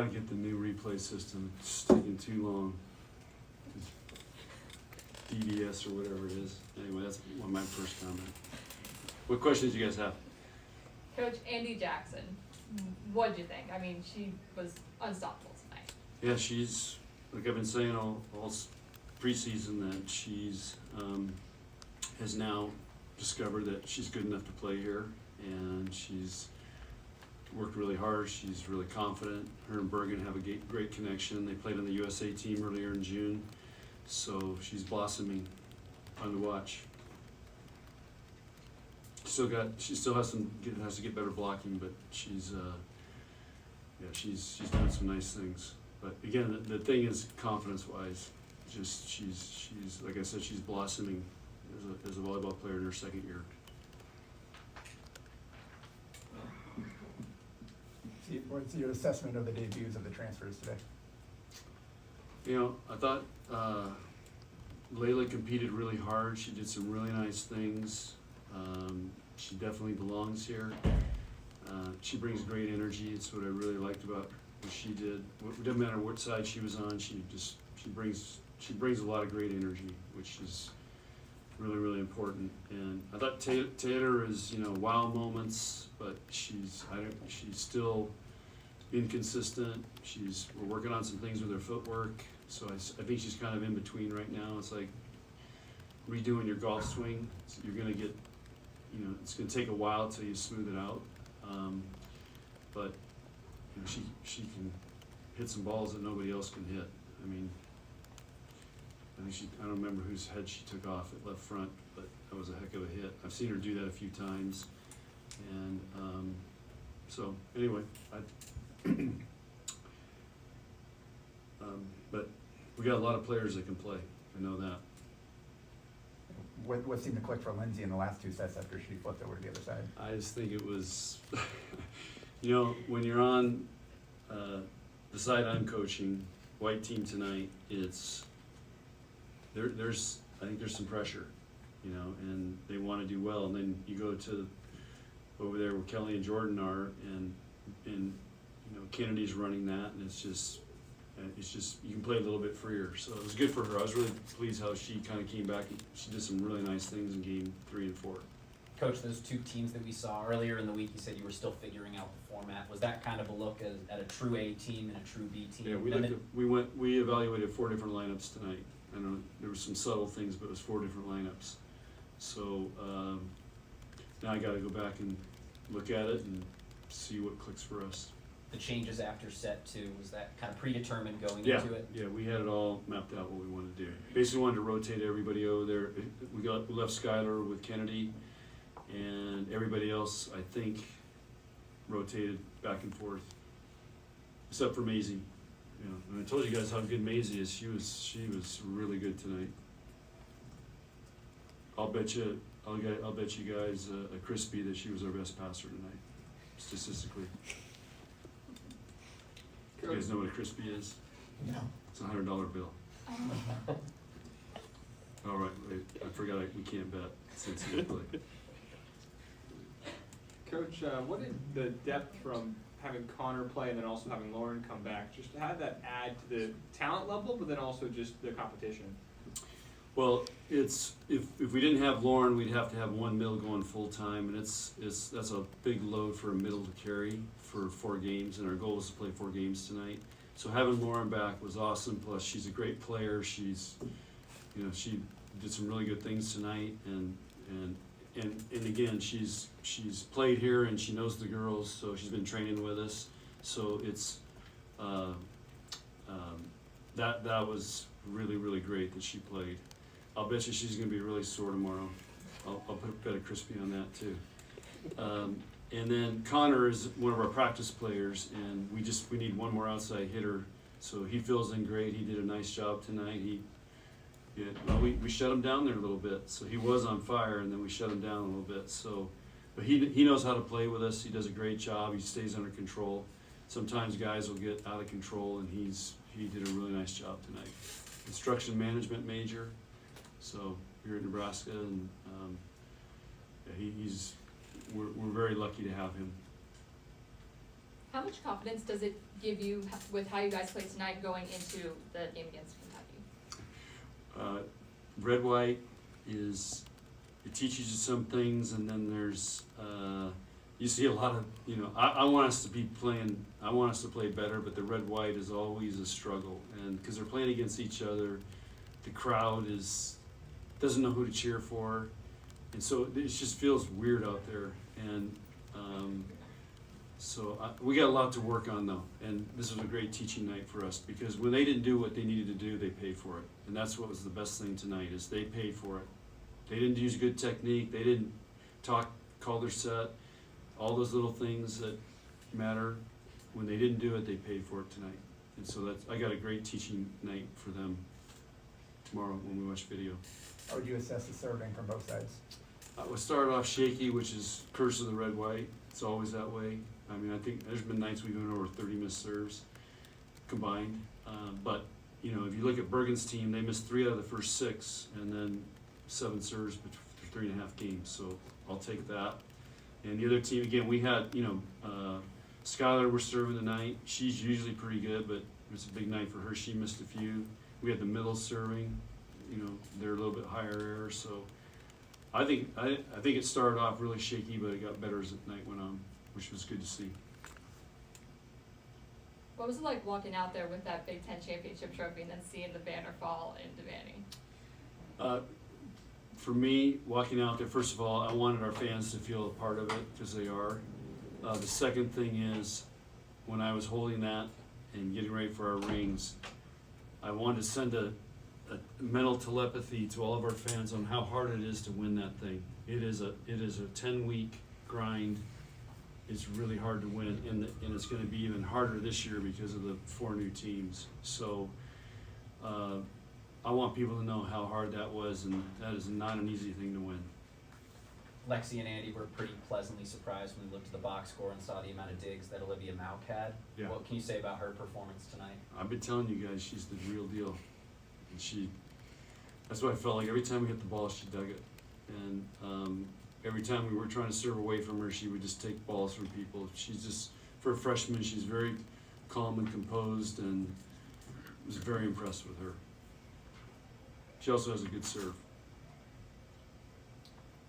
I get the new replay system. It's taking too long. DDS or whatever it is. Anyway, that's my first comment. What questions do you guys have? Coach Andy Jackson, what'd you think? I mean, she was unstoppable tonight. Yeah, she's, like I've been saying all preseason, that she's has now discovered that she's good enough to play here, and she's worked really hard. She's really confident. Her and Bergen have a great connection. They played on the USA team earlier in June, so she's blossoming. Fun to watch. She still has to get better blocking, but she's doing some nice things. But again, the thing is confidence-wise, just she's like I said, she's blossoming as a volleyball player in her second year. What's your assessment of the debuts of the transfers today? You know, I thought Layla competed really hard. She did some really nice things. She definitely belongs here. She brings great energy. It's what I really liked about what she did. It doesn't matter what side she was on. She brings a lot of great energy, which is really, really important. And I thought Taylor is, wow moments, but she's still inconsistent. We're working on some things with her footwork, so I think she's kind of in between right now. It's like redoing your golf swing. So you're gonna get, it's gonna take a while till you smooth it out. But she can hit some balls that nobody else can hit. I mean, I don't remember whose head she took off at left front, but that was a heck of a hit. I've seen her do that a few times, and so anyway, but we got a lot of players that can play. I know that. What seemed to click for Lindsay in the last two sets after she flipped over to the other side? I just think it was, when you're on the side I'm coaching, white team tonight, it's I think there's some pressure, and they want to do well, and then you go to over there where Kelly and Jordan are, and Kennedy's running that, and it's just you can play a little bit freer. So it was good for her. I was really pleased how she kind of came back. She did some really nice things in game 3 and 4. Coach, those two teams that we saw earlier in the week, you said you were still figuring out the format. Was that kind of a look at a true A team and a true B team? Yeah, we evaluated 4 different lineups tonight. I know there were some subtle things, but it was 4 different lineups. So now I got to go back and look at it and see what clicks for us. The changes after set 2, was that kind of predetermined going into it? Yeah, we had it all mapped out what we wanted to do. Basically wanted to rotate everybody over there. We left Skylar with Kennedy, and everybody else, I think, rotated back and forth, except for Maisie. And I told you guys how good Maisie is. She was really good tonight. I'll bet you guys a crispy that she was our best passer tonight, statistically. You guys know what a crispy is? No. It's a $100 bill. All right, wait, I forgot we can't bet since he play. Coach, what did the depth from having Connor play and then also having Lauren come back, just how did that add to the talent level, but then also just the competition? Well, if we didn't have Lauren, we'd have to have one middle going full time, and that's a big load for a middle to carry for 4 games, and our goal is to play 4 games tonight. So having Lauren back was awesome. Plus, she's a great player. She did some really good things tonight, and again, she's played here and she knows the girls, so she's been training with us. So it's that was really, really great that she played. I'll bet you she's going to be really sore tomorrow. I'll bet a crispy on that too. And then Connor is one of our practice players, and we need one more outside hitter. So he fills in great. He did a nice job tonight. We shut him down there a little bit. So he was on fire, and then we shut him down a little bit. So, but he knows how to play with us. He does a great job. He stays under control. Sometimes guys will get out of control, and he did a really nice job tonight. Instruction management major. So here at Nebraska, and we're very lucky to have him. How much confidence does it give you with how you guys play tonight going into the game against Kentucky? Red white is, it teaches you some things, and then there's you see a lot of, you know, I want us to be playing, I want us to play better, but the red white is always a struggle, and because they're playing against each other, the crowd doesn't know who to cheer for, and so it just feels weird out there, and we got a lot to work on though, and this was a great teaching night for us, because when they didn't do what they needed to do, they paid for it, and that's what was the best thing tonight, is they paid for it. They didn't use good technique, they didn't call their set, all those little things that matter. When they didn't do it, they paid for it tonight, and so I got a great teaching night for them tomorrow when we watch video. How would you assess the serving from both sides? We started off shaky, which is curse of the red white. It's always that way. I mean, I think there's been nights we've been over 30 missed serves combined. But you know, if you look at Bergen's team, they missed 3 out of the first 6, and then 7 serves for 3.5 games. So I'll take that. And the other team, again, we had, you know, Skylar was serving tonight. She's usually pretty good, but it was a big night for her. She missed a few. We had the middle serving. You know, they're a little bit higher error. So I think it started off really shaky, but it got better as the night went on, which was good to see. What was it like walking out there with that Big Ten championship trophy and then seeing the banner fall in Devaney? For me, walking out there, first of all, I wanted our fans to feel a part of it, because they are. The second thing is, when I was holding that and getting ready for our rings, I wanted to send a mental telepathy to all of our fans on how hard it is to win that thing. It is a 10-week grind. It's really hard to win, and it's going to be even harder this year because of the 4 new teams. So I want people to know how hard that was, and that is not an easy thing to win. Lexi and Andy were pretty pleasantly surprised when we looked at the box score and saw the amount of digs that Olivia Mauk had. Yeah. What can you say about her performance tonight? I've been telling you guys, she's the real deal. And that's what I felt like. Every time we hit the ball, she dug it. And every time we were trying to serve away from her, she would just take balls from people. She's just, for a freshman, she's very calm and composed, and was very impressed with her. She also has a good serve.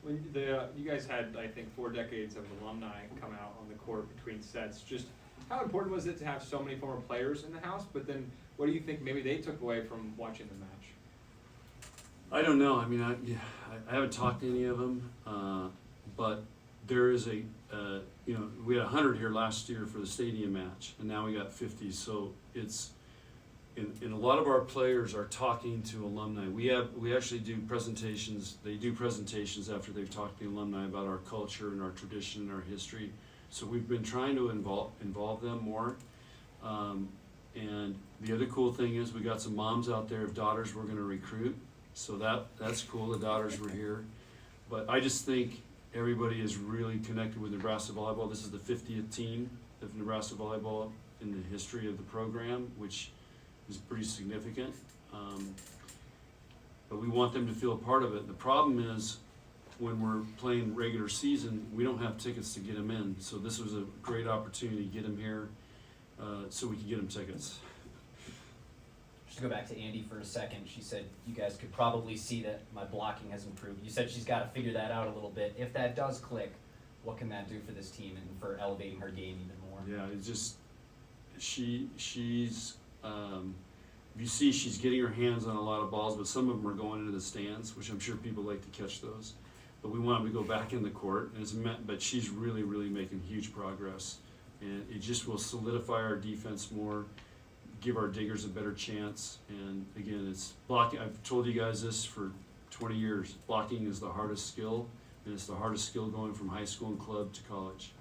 When you guys had, I think, 4 decades of alumni come out on the court between sets. Just how important was it to have so many former players in the house? But then, what do you think maybe they took away from watching the match? I don't know. I mean, I haven't talked to any of them, but there is you know, we had 100 here last year for the stadium match, and now we got 50. So it's, and a lot of our players are talking to alumni. We actually do presentations. They do presentations after they've talked to the alumni about our culture and our tradition and our history. So we've been trying to involve them more. And the other cool thing is we got some moms out there of daughters we're going to recruit. So that's cool. The daughters were here. But I just think everybody is really connected with Nebraska Volleyball. This is the 50th team of Nebraska Volleyball in the history of the program, which is pretty significant. But we want them to feel a part of it. The problem is, when we're playing regular season, we don't have tickets to get them in. So this was a great opportunity to get them here so we can get them tickets. Just to go back to Andy for a second, she said you guys could probably see that my blocking has improved. You said she's got to figure that out a little bit. If that does click, what can that do for this team and for elevating her game even more? Yeah, it's just, she's you see she's getting her hands on a lot of balls, but some of them are going into the stands, which I'm sure people like to catch those. But we want them to go back in the court, and but she's really, really making huge progress. And it just will solidify our defense more, give our diggers a better chance. And again, it's blocking. I've told you guys this for 20 years. Blocking is the hardest skill, and it's the hardest skill going from high school and club to college.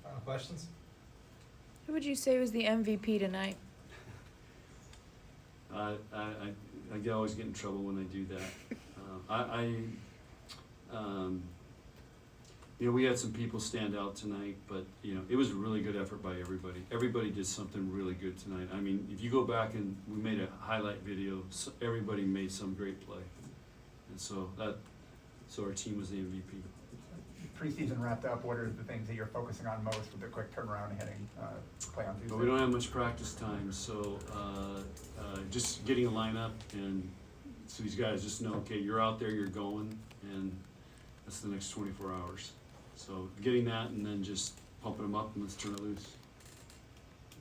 Final questions? Who would you say was the MVP tonight? I always get in trouble when I do that. You know, we had some people stand out tonight, but you know, it was a really good effort by everybody. Everybody did something really good tonight. I mean, if you go back and we made a highlight video, everybody made some great play, and so our team was the MVP. preseason wrapped up, what are the things that you're focusing on most with the quick turnaround and heading play on Tuesday? But we don't have much practice time, so just getting a lineup and so these guys just know, okay, you're out there, you're going, and that's the next 24 hours. So getting that and then just pumping them up and let's turn it loose.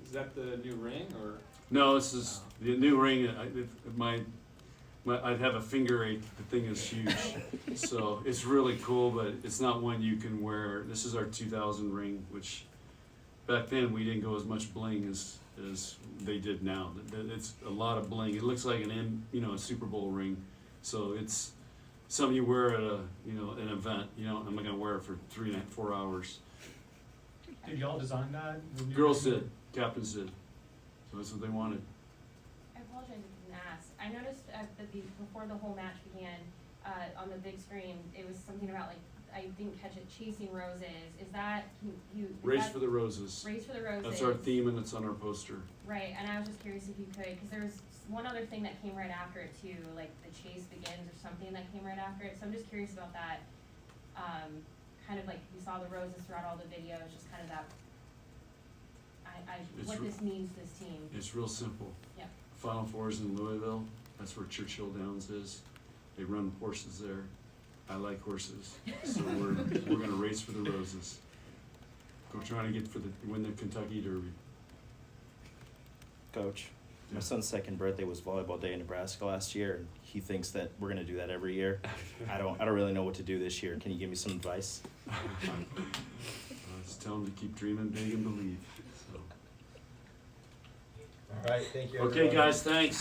Is that the new ring or? No, this is the new ring. I'd have a finger ache. The thing is huge, so it's really cool. But it's not one you can wear. This is our 2000 ring, which back then we didn't go as much bling as they did now. It's a lot of bling. It looks like a Super Bowl ring. So it's something you wear at an event. I'm not gonna wear it for 3.5-4 hours. Did y'all design that? The new Girls ring? did, captains did. So that's what they wanted. I apologize if you didn't ask. I noticed before the whole match began, on the big screen, it was something about I didn't catch it, chasing roses. Is that, Race for the Roses. Race for the Roses? That's our theme and it's on our poster. Right, and I was just curious if you could, because there was one other thing that came right after it too, like the chase begins or something that came right after it. So I'm just curious about that. Kind of like you saw the roses throughout all the videos, just kind of that. What this means to this team. It's real simple. Yeah. Final Four is in Louisville. That's where Churchill Downs is. They run horses there. I like horses, so we're gonna race for the roses. Go trying to win the Kentucky Derby. Coach, Yeah. my son's second birthday was volleyball day in Nebraska last year, and he thinks that we're gonna do that every year. I don't really know what to do this year. Can you give me some advice? Just tell them to keep dreaming big and believe. So. All right, thank you. Okay, everyone. guys, thanks.